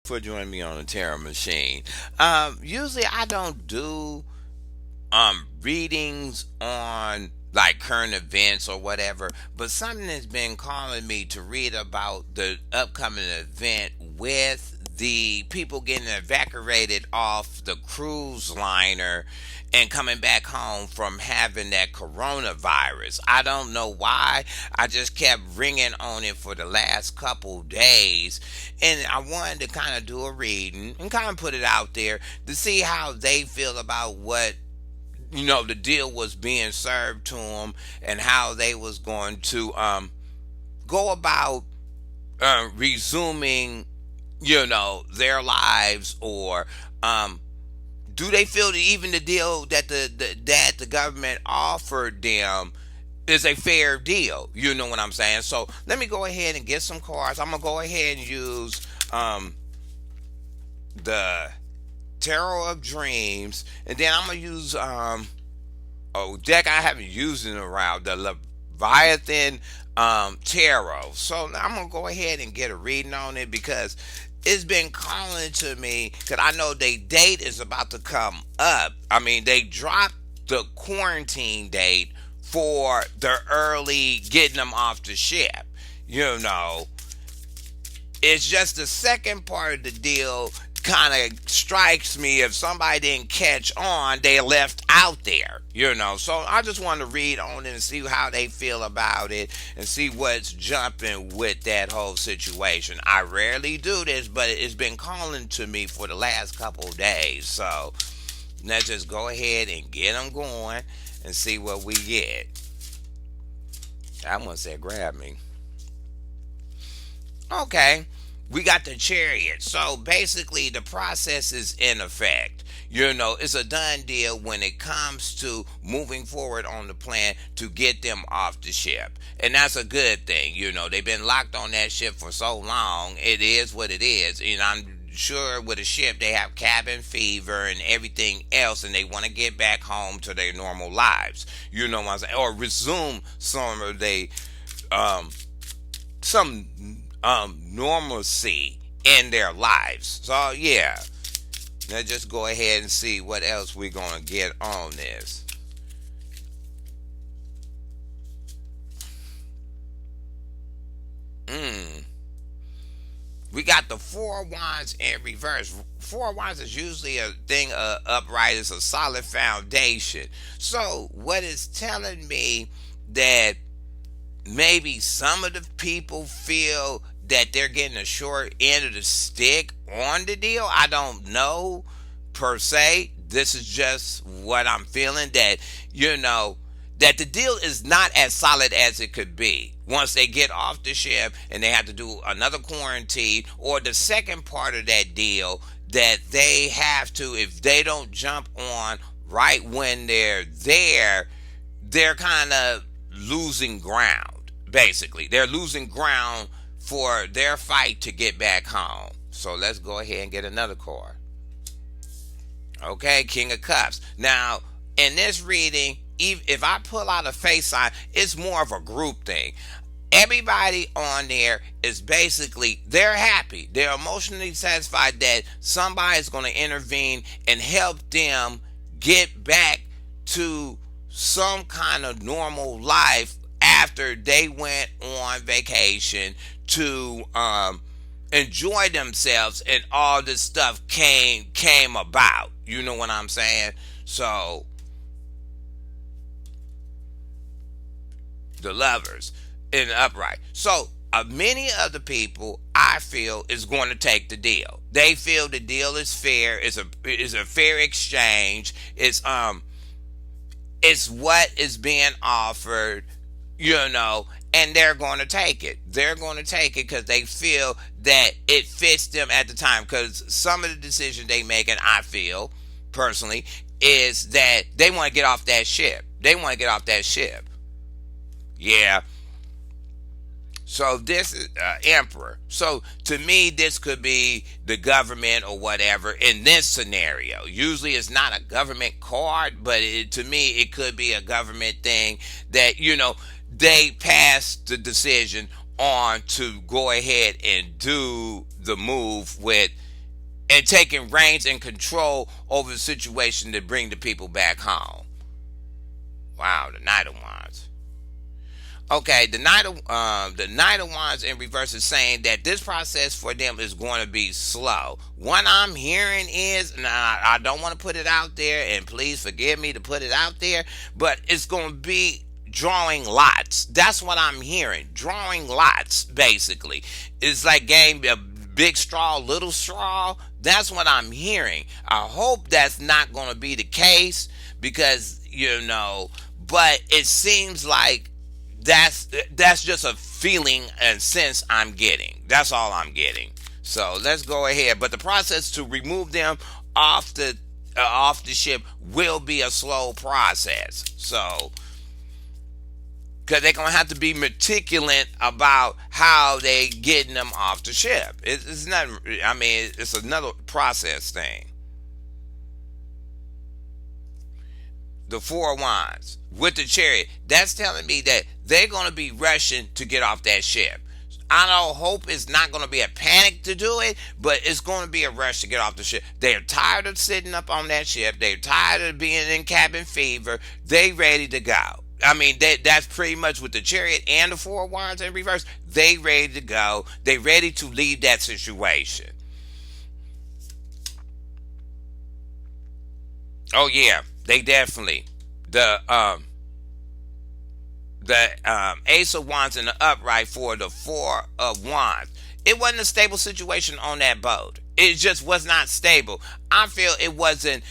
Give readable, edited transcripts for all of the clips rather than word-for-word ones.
for joining me on the Terror Machine. Usually I don't do readings on like current events or whatever, but something has been calling me to read about the upcoming event with the people getting evacuated off the cruise liner and coming back home from having that coronavirus. I don't know why. I just kept ringing on it for the last couple days, and I wanted to kind of do a reading and kind of put it out there to see how they feel about what the deal was being served to them, and how they was going to go about resuming their lives, or do they feel that even the deal that the government offered them is a fair deal? You know what I'm saying? So let me go ahead and get some cards. I'm gonna go ahead and use the Tarot of Dreams, and then I'm gonna use a deck I haven't used in a while, the Leviathan Tarot. So I'm gonna go ahead and get a reading on it because it's been calling to me, because I know their date is about to come up. I mean, they dropped the quarantine date for the early getting them off the ship. It's just the second part of the deal kind of strikes me. If somebody didn't catch on, they left out there. So I just want to read on it and see how they feel about it and see what's jumping with that whole situation. I rarely do this, but it's been calling to me for the last couple of days. So let's just go ahead and get them going and see what we get. I want to say grab me. Okay, we got the Chariot. So basically, the process is in effect. It's a done deal when it comes to moving forward on the plan to get them off the ship. And that's a good thing. They've been locked on that ship for so long. It is what it is. And I'm sure with a ship, they have cabin fever and everything else, and they want to get back home to their normal lives. You know what I'm saying? Or resume some of some normalcy in their lives. So yeah, let's just go ahead and see what else we're gonna get on this. Mm. We got the Four Wands in reverse. Four Wands is usually a thing upright. It's a solid foundation. So what is telling me that maybe some of the people feel that they're getting a short end of the stick on the deal. I don't know per se. This is just what I'm feeling, that that the deal is not as solid as it could be once they get off the ship and they have to do another quarantine, or the second part of that deal that they have to, if they don't jump on right when they're there, they're kind of losing ground. Basically, they're losing ground for their fight to get back home. So let's go ahead and get another card. Okay, King of Cups. Now, in this reading, if I pull out a face sign, it's more of a group thing. Everybody on there is basically, they're happy. They're emotionally satisfied that somebody's going to intervene and help them get back to some kind of normal life after they went on vacation to enjoy themselves, and all this stuff came about. You know what I'm saying? So the Lovers in the upright. So many of the people, I feel, is going to take the deal. They feel the deal is fair. It's a fair exchange. It's what is being offered, and they're going to take it. They're going to take it because they feel that it fits them at the time. Because some of the decisions they make, and I feel personally, is that they want to get off that ship. They want to get off that ship. Yeah. So this is Emperor. So to me, this could be the government or whatever in this scenario. Usually it's not a government card, but to me, it could be a government thing that, they passed the decision on to go ahead and do the move with and taking reins and control over the situation to bring the people back home. Wow, the Knight of Wands. Okay, the Knight of Wands in reverse is saying that this process for them is going to be slow. What I'm hearing is, and I don't want to put it out there, and please forgive me to put it out there, but it's going to be drawing lots. That's what I'm hearing. Drawing lots, basically. It's like game a big straw, little straw. That's what I'm hearing. I hope that's not going to be the case because, but it seems like that's just a feeling and sense I'm getting. That's all I'm getting. So let's go ahead. But the process to remove them off the ship will be a slow process. So because they're gonna have to be meticulous about how they getting them off the ship. It's not. I mean, it's another process thing. The Four of Wands with the Chariot. That's telling me that they're going to be rushing to get off that ship. I don't hope it's not going to be a panic to do it, but it's going to be a rush to get off the ship. They're tired of sitting up on that ship. They're tired of being in cabin fever. They ready to go. I mean, that's pretty much with the Chariot and the Four of Wands in reverse. They ready to go. They ready to leave that situation. Oh yeah, they definitely the Ace of Wands in the upright for the Four of Wands. It wasn't a stable situation on that boat. It just was not stable. I feel it wasn't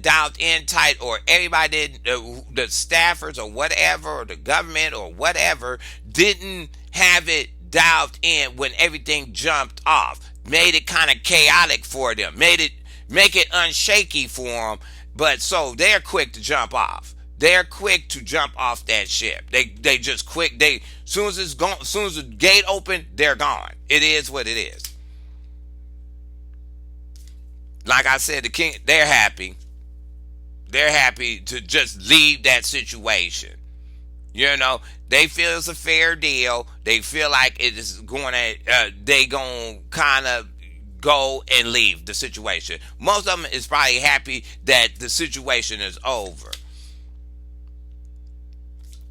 dialed in tight, or everybody didn't, the staffers or whatever, or the government or whatever didn't have it dialed in when everything jumped off. Made it kind of chaotic for them. Make it unshaky for them. But so they're quick to jump off. They're quick to jump off that ship. They just quick. Soon as it's gone, soon as the gate open, they're gone. It is what it is. Like I said, the king, they're happy. They're happy to just leave that situation. They feel it's a fair deal. They feel like it is going to, they going to kind of go and leave the situation. Most of them is probably happy that the situation is over.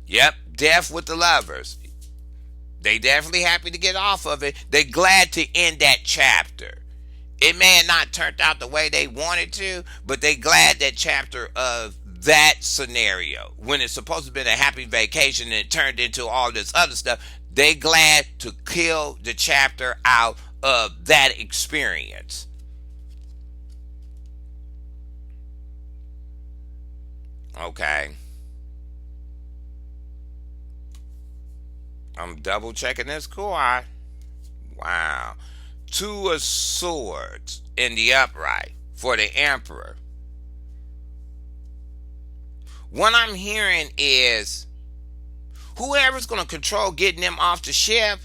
Yep, death with the Lovers. They definitely happy to get off of it. They glad to end that chapter. It may have not turned out the way they wanted to, but they glad that chapter of that scenario, when it's supposed to have been a happy vacation and it turned into all this other stuff, they glad to kill the chapter out of that experience. Okay. I'm double checking this card. Wow. Two of Swords in the upright for the Emperor. What I'm hearing is whoever's going to control getting them off the ship,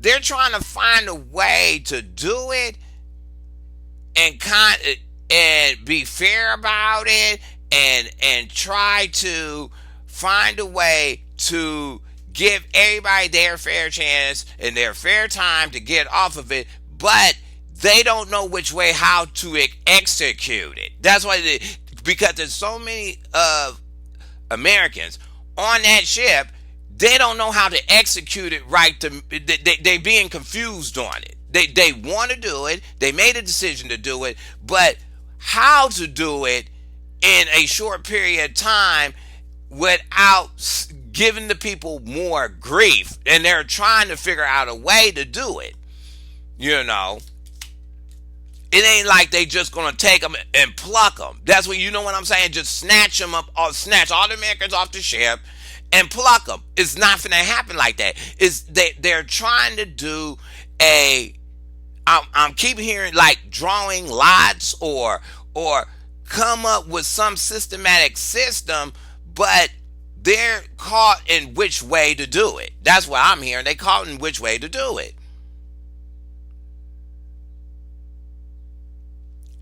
they're trying to find a way to do it and be fair about it and try to find a way to give everybody their fair chance and their fair time to get off of it, but they don't know which way how to execute it. That's why because there's so many Americans on that ship, they don't know how to execute it right. They being confused on it. They want to do it. They made a decision to do it, but how to do it in a short period of time without giving the people more grief, and they're trying to figure out a way to do it. It ain't like they just gonna take them and pluck them. That's what what I'm saying. Just snatch them up, or snatch all the Americans off the ship and pluck them. It's not gonna happen like that. They're trying to do I'm keep hearing like drawing lots or come up with some systematic system, but they're caught in which way to do it. That's what I'm hearing. They caught in which way to do it.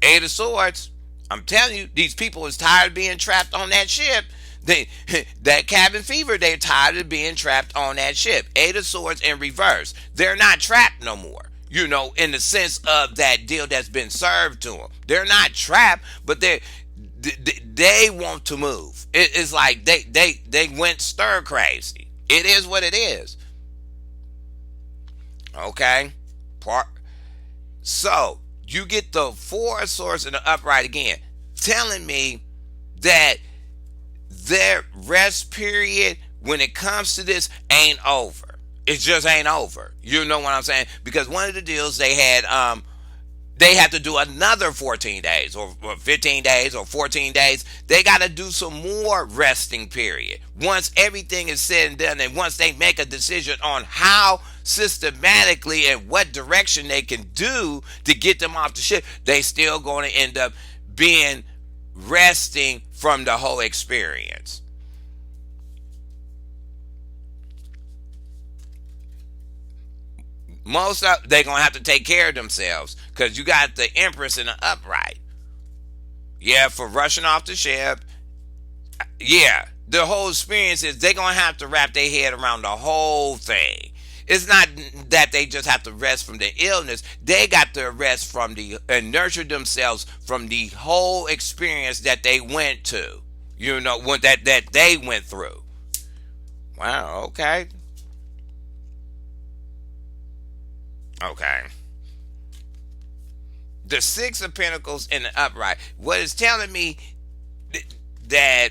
Eight of Swords. I'm telling you, these people is tired of being trapped on that ship. That cabin fever, they're tired of being trapped on that ship. Eight of Swords in reverse. They're not trapped no more. In the sense of that deal that's been served to them. They're not trapped, but they want to move. It's like they went stir crazy. It is what it is. Okay? Part So you get the four of swords in the upright again, telling me that their rest period when it comes to this ain't over. It just ain't over. You know what I'm saying? Because one of the deals they have to do another 14 days or 15 days or 14 days. They got to do some more resting period. Once everything is said and done, and once they make a decision on how systematically and what direction they can do to get them off the ship, they still going to end up being resting from the whole experience. Most of they gonna have to take care of themselves because you got the Empress in the upright. Yeah, for rushing off the ship. Yeah, the whole experience is they gonna have to wrap their head around the whole thing. It's not that they just have to rest from the illness. They got to rest from and nurture themselves from the whole experience that they went to. What that they went through. Wow. Okay. Okay. The Six of Pentacles in the upright. What it's telling me that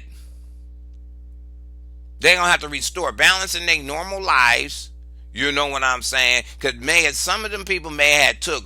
they're gonna have to restore balance in their normal lives. You know what I'm saying? Because some of them people may have took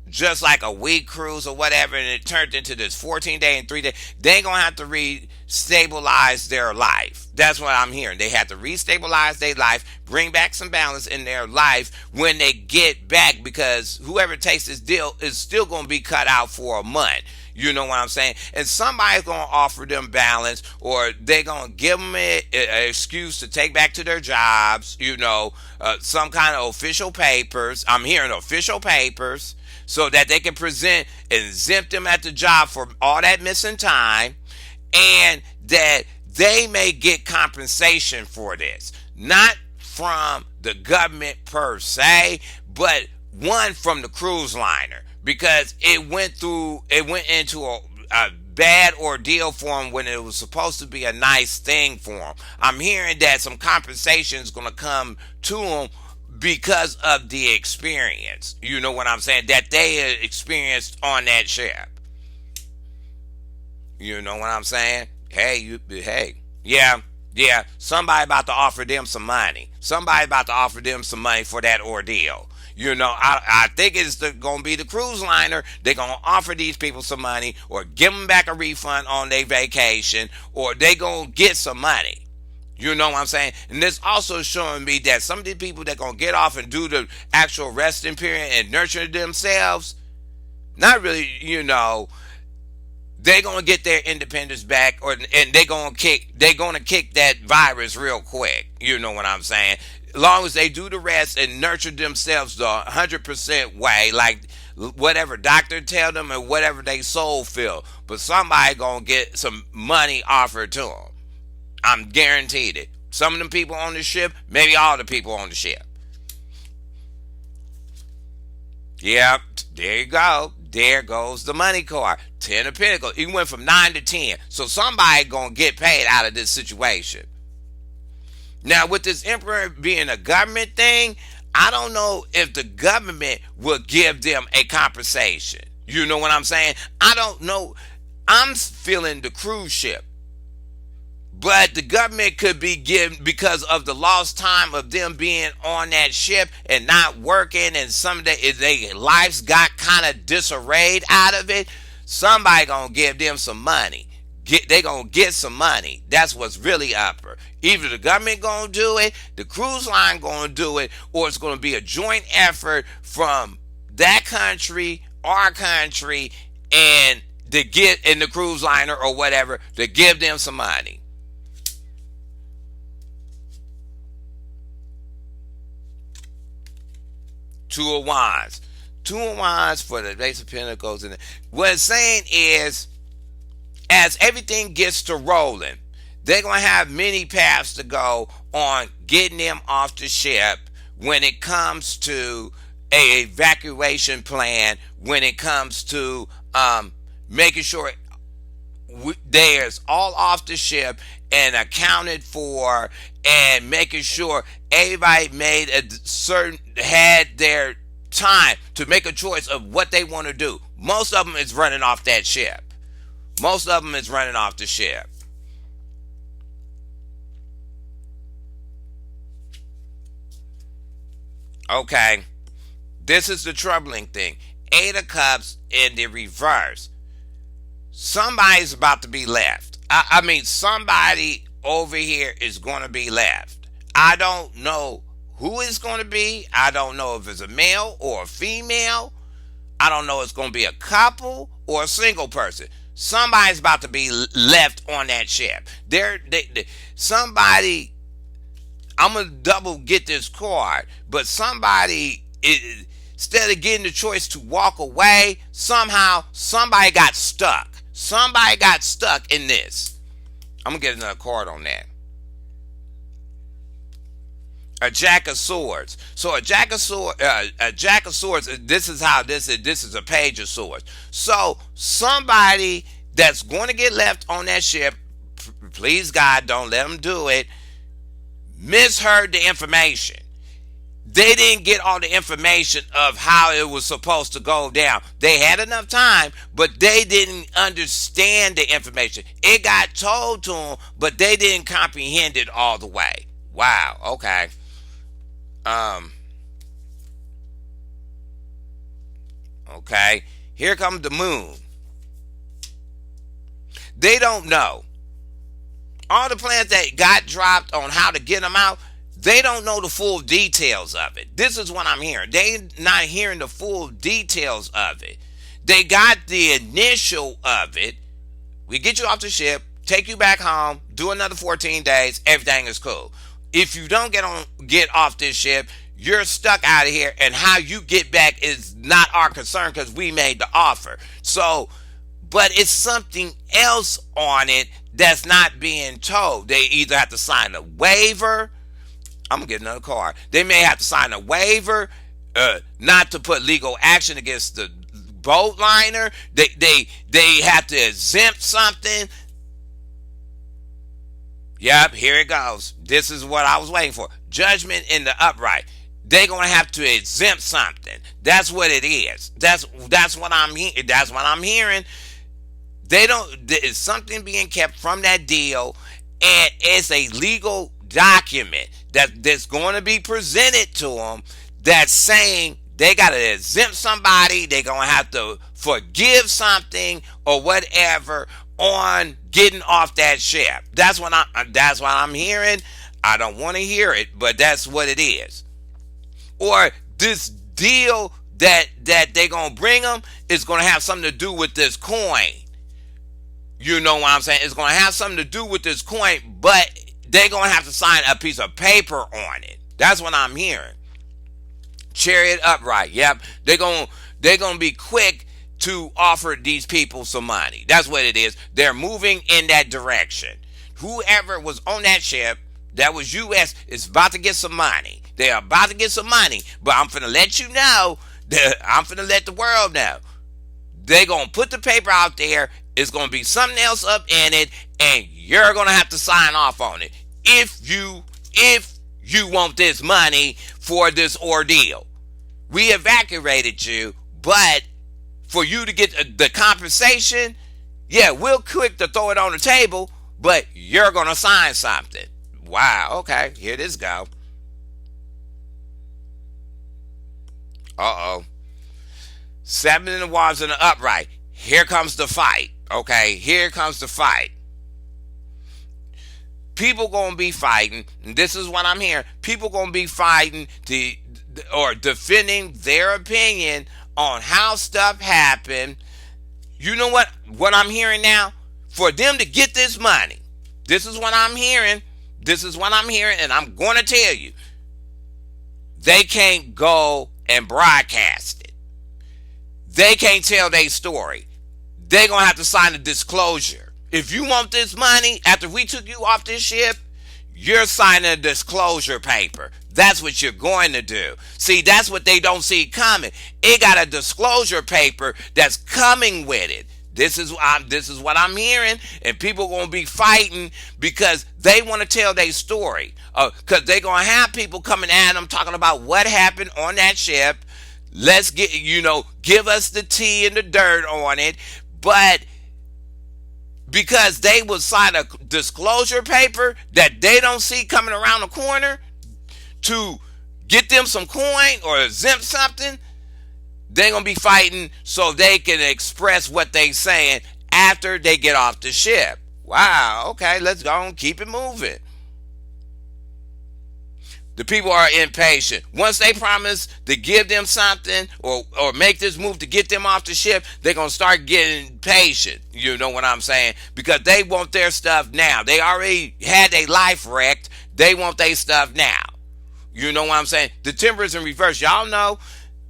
just like a week cruise or whatever, and it turned into this 14-day and 3-day. They're gonna have to restabilize their life. That's what I'm hearing. They have to restabilize their life, bring back some balance in their life when they get back, because whoever takes this deal is still gonna be cut out for a month. You know what I'm saying? And somebody's going to offer them balance, or they're going to give them an excuse to take back to their jobs, some kind of official papers. I'm hearing official papers so that they can present and exempt them at the job for all that missing time, and that they may get compensation for this. Not from the government per se, but one from the cruise liner. Because it went into a bad ordeal for him when it was supposed to be a nice thing for him. I'm hearing that some compensation is going to come to him because of the experience. You know what I'm saying? That they experienced on that ship. You know what I'm saying? Hey, yeah. Somebody about to offer them some money. Somebody about to offer them some money for that ordeal. I think it's going to be the cruise liner. They're going to offer these people some money, or give them back a refund on their vacation, or they going to get some money. You know what I'm saying? And this also showing me that some of these people that going to get off and do the actual resting period and nurture themselves, not really, they're going to get their independence back, and they're going to kick that virus real quick. You know what I'm saying? As long as they do the rest and nurture themselves the 100% way, like whatever doctor tell them and whatever they soul feel, but somebody gonna get some money offered to them. I'm guaranteed it. Some of them people on the ship, maybe all the people on the ship. Yep, there you go. There goes the money card. 10 of Pentacles. It went from 9 to 10. So somebody gonna get paid out of this situation. Now, with this Emperor being a government thing, I don't know if the government will give them a compensation. You know what I'm saying? I don't know. I'm feeling the cruise ship. But the government could be given, because of the lost time of them being on that ship and not working, and some of their lives got kind of disarrayed out of it. Somebody gonna give them some money. They gonna get some money. That's what's really upper. Either the government gonna do it, the cruise line gonna do it, or it's gonna be a joint effort from that country, our country, and to get in the cruise liner or whatever to give them some money. Two of Wands. Two of Wands for the Ace of Pentacles. And what it's saying is, as everything gets to rolling, they're going to have many paths to go on getting them off the ship when it comes to a evacuation plan when it comes to making sure there's all off the ship and accounted for, and making sure everybody made a certain had their time to make a choice of what they want to do. Most of them is running off that ship. Most of them is running off the ship. Okay, this is the troubling thing. Eight of Cups in the reverse. Somebody's about to be left. I mean, somebody over here is going to be left. I don't know who it's going to be. I don't know if it's a male or a female. I don't know if it's going to be a couple or a single person. Somebody's about to be left on that ship. Somebody, I'm going to double get this card, but somebody, instead of getting the choice to walk away, somehow somebody got stuck. Somebody got stuck in this. I'm going to get another card on that. A Jack of Swords. So a Jack of Swords, this is how this is. This is a Page of Swords. So somebody that's going to get left on that ship, please God, don't let them do it, misheard the information. They didn't get all the information of how it was supposed to go down. They had enough time, but they didn't understand the information. It got told to them, but they didn't comprehend it all the way. Wow, okay. Okay, here comes the Moon. They don't know. All the plans that got dropped on how to get them out, they don't know the full details of it. This is what I'm hearing. They not hearing the full details of it. They got the initial of it. We get you off the ship, take you back home, do another 14 days, everything is cool. If you don't get off this ship, you're stuck out of here, and how you get back is not our concern because we made the offer. So, but it's something else on it that's not being told. They either have to sign a waiver. I'm gonna get another card. They may have to sign a waiver, not to put legal action against the boat liner. They have to exempt something. Yep, here it goes. This is what I was waiting for. Judgment in the upright. They're gonna have to exempt something. That's what it is. That's what I'm That's what I'm hearing. There's something being kept from that deal, and it's a legal document that's going to be presented to them that's saying they got to exempt somebody. They're going to have to forgive something or whatever on getting off that ship. That's what I'm hearing. I don't want to hear it, but that's what it is. Or this deal that they're going to bring them is going to have something to do with this coin. You know what I'm saying? It's going to have something to do with this coin, but they're going to have to sign a piece of paper on it. That's what I'm hearing. Chariot upright. Yep. They're going to be quick to offer these people some money. That's what it is. They're moving in that direction. Whoever was on that ship that was U.S. is about to get some money. They're about to get some money. But I'm finna let you know. I'm finna let the world know. They're going to put the paper out there. It's going to be something else up in it, and you're going to have to sign off on it if you want this money for this ordeal. We evacuated you, but for you to get the compensation, yeah, we'll quick to throw it on the table, but you're going to sign something. Wow, okay, here this go. Uh-oh. 7 in the wands in the upright. Here comes the fight. Okay, here comes the fight. People gonna be fighting, and this is what I'm hearing. People gonna be fighting or defending their opinion on how stuff happened. You know what I'm hearing now? For them to get this money, this is what I'm hearing. This is what I'm hearing, and I'm going to tell you. They can't go and broadcast it. They can't tell their story. They're going to have to sign a disclosure. If you want this money, after we took you off this ship, You're signing a disclosure paper. That's what you're going to do. See, that's what they don't see coming. It got a disclosure paper that's coming with it. This is what I'm hearing, and people are gonna be fighting because they want to tell their story. Because they're gonna have people coming at them talking about what happened on that ship. Let's give us the tea and the dirt on it. But because they will sign a disclosure paper that they don't see coming around the corner to get them some coin or exempt something, they're going to be fighting so they can express what they're saying after they get off the ship. Wow, okay, let's go and keep it moving. The people are impatient. Once they promise to give them something or make this move to get them off the ship, they're going to start getting patient. You know what I'm saying? Because they want their stuff now. They already had their life wrecked. They want their stuff now. You know what I'm saying? The timber is in reverse. Y'all know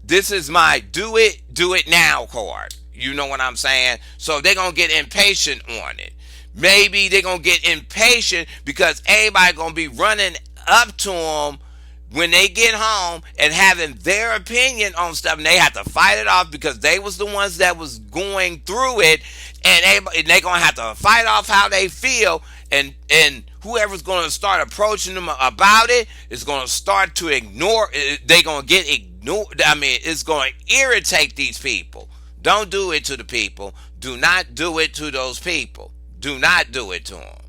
this is my do it now card. You know what I'm saying? So they're going to get impatient on it. Maybe they're going to get impatient because everybody going to be running up to them when they get home and having their opinion on stuff, and they have to fight it off because they was the ones that was going through it, and they're going to have to fight off how they feel, and whoever's going to start approaching them about it is going to start to ignore. They're going to get ignored. I mean, it's going to irritate these people. Don't do it to the people. Do not do it to those people. Do not do it to them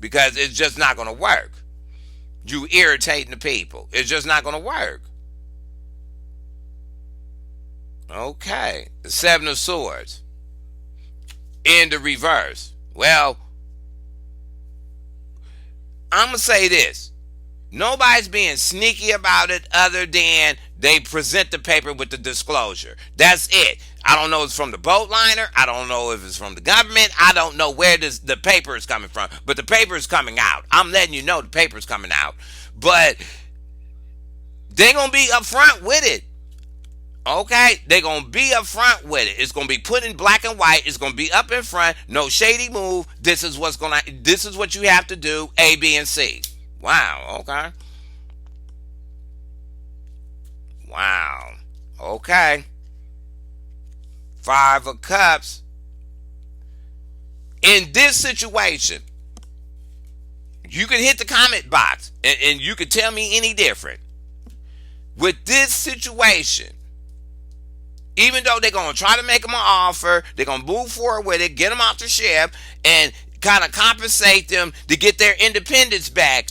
because it's just not going to work. You irritating the people. It's just not going to work. Okay. The Seven of Swords. In the reverse. Well, I'm going to say this. Nobody's being sneaky about it other than they present the paper with the disclosure. That's it. I don't know if it's from the boat liner. I don't know if it's from the government. I don't know where the paper is coming from. But the paper is coming out. I'm letting you know the paper is coming out. But they're going to be upfront with it. Okay? They're going to be upfront with it. It's going to be put in black and white. It's going to be up in front. No shady move. This is what you have to do. A, B, and C. Wow. Okay. Wow. Okay. Five of Cups. In this situation, you can hit the comment box and you can tell me any different. With this situation, even though they're going to try to make them an offer, they're going to move forward with it, get them off the ship, and kind of compensate them to get their independence back.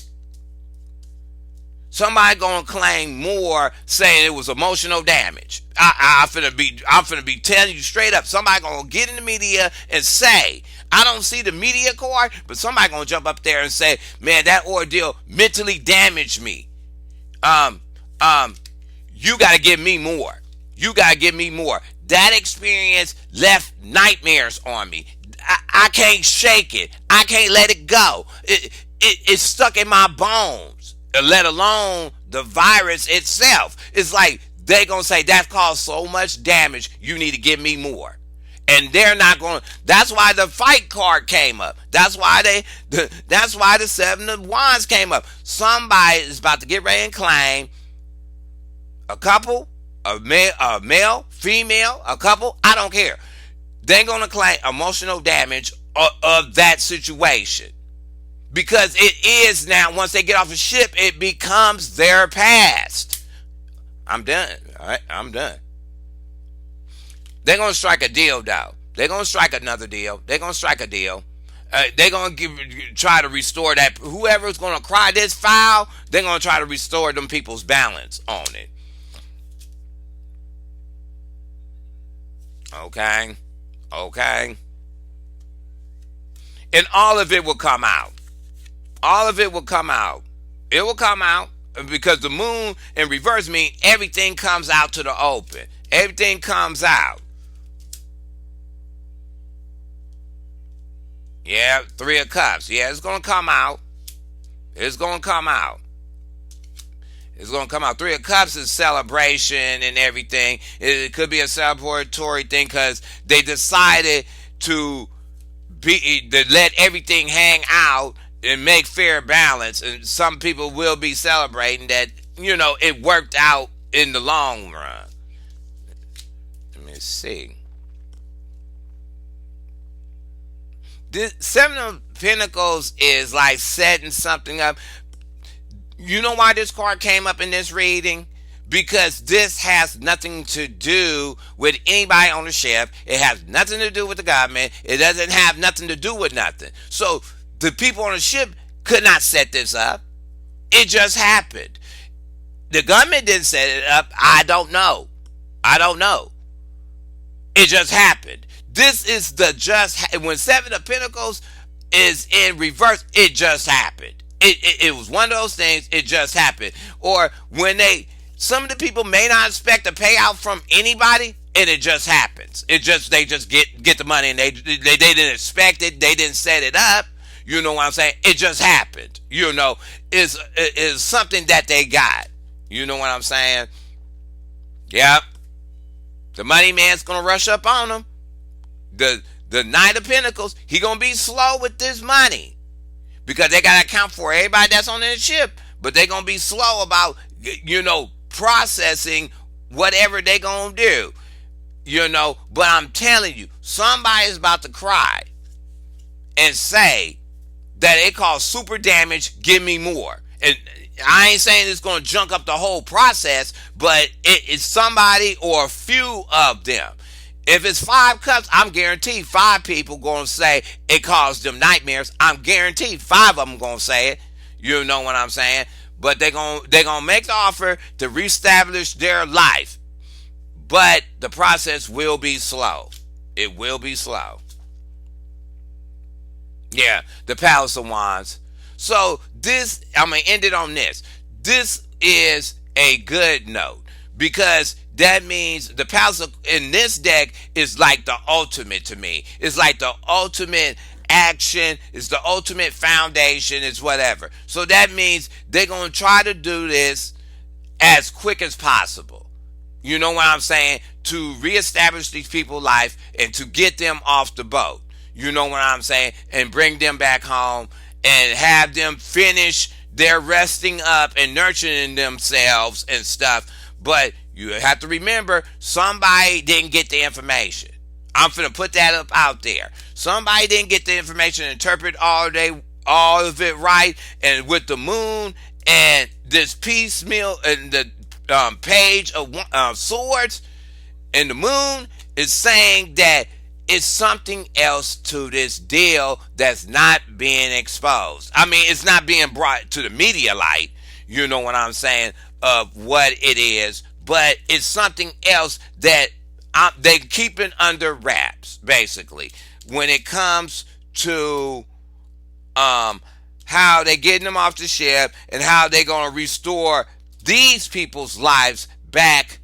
Somebody gonna claim more, saying it was emotional damage. I'm finna be telling you straight up. Somebody gonna get in the media and say, I don't see the media card, but somebody gonna jump up there and say, man, that ordeal mentally damaged me. You gotta give me more. You gotta give me more. That experience left nightmares on me. I can't shake it. I can't let it go. It's stuck in my bones. Let alone the virus itself. It's like they're going to say that caused so much damage, you need to give me more. And they're not going to. That's why the fight card came up. That's why the Seven of Wands came up. Somebody is about to get ready and claim a couple, a male, female, a couple, I don't care. They're going to claim emotional damage of that situation. Because it is now, once they get off the ship, it becomes their past. I'm done. All right, I'm done. They're going to strike a deal, though. They're going to strike another deal. They're going to strike a deal. They're going to try to restore that. Whoever's going to cry this foul, they're going to try to restore them people's balance on it. Okay. Okay. And all of it will come out. All of it will come out. It will come out because the moon in reverse means everything comes out to the open. Everything comes out. Yeah, Three of Cups. Yeah, it's going to come out. It's going to come out. It's going to come out. Three of Cups is celebration and everything. It could be a celebratory thing because they decided to let everything hang out and make fair balance. And some people will be celebrating that, it worked out in the long run. Let me see. This Seven of Pentacles is like setting something up. You know why this card came up in this reading? Because this has nothing to do with anybody on the ship. It has nothing to do with the government. It doesn't have nothing to do with nothing. So the people on the ship could not set this up. It just happened. The government didn't set it up. I don't know. I don't know. It just happened. This is the when Seven of Pentacles is in reverse, it just happened. It was one of those things, it just happened. Or when some of the people may not expect a payout from anybody, and it just happens. They just get the money, and they didn't expect it, they didn't set it up. You know what I'm saying? It just happened. Is something that they got. You know what I'm saying? Yep. The money man's gonna rush up on them. The Knight of Pentacles, he gonna be slow with this money because they gotta account for everybody that's on the ship, but they gonna be slow about processing whatever they gonna do. But I'm telling you, somebody's about to cry and say that it caused super damage, give me more. And I ain't saying it's going to junk up the whole process, but it's somebody or a few of them. If it's 5 cups, I'm guaranteed 5 people going to say it caused them nightmares. I'm guaranteed 5 of them going to say it. You know what I'm saying? But they're going to make the offer to reestablish their life. But the process will be slow. It will be slow. Yeah, the Palace of Wands. So I'm going to end it on this. This is a good note because that means the Palace in this deck is like the ultimate to me. It's like the ultimate action. It's the ultimate foundation. It's whatever. So that means they're going to try to do this as quick as possible. You know what I'm saying? To reestablish these people's life and to get them off the boat. You know what I'm saying? And bring them back home and have them finish their resting up and nurturing themselves and stuff. But you have to remember, somebody didn't get the information. I'm finna put that up out there. Somebody didn't get the information and interpret all of it right. And with the moon and this piecemeal and the page of swords and the moon is saying that it's something else to this deal that's not being exposed. I mean, it's not being brought to the media light, you know what I'm saying, of what it is, but it's something else that they keep it under wraps, basically, when it comes to how they getting them off the ship and how they going to restore these people's lives back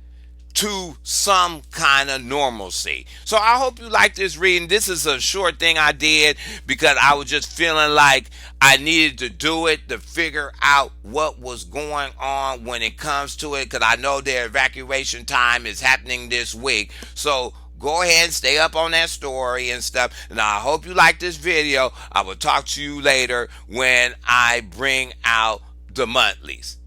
to some kind of normalcy. So I hope you like this reading. This is a short thing I did because I was just feeling like I needed to do it to figure out what was going on when it comes to it, because I know their evacuation time is happening this week. So go ahead and stay up on that story and stuff. And I hope you like this video. I will talk to you later when I bring out the monthlies.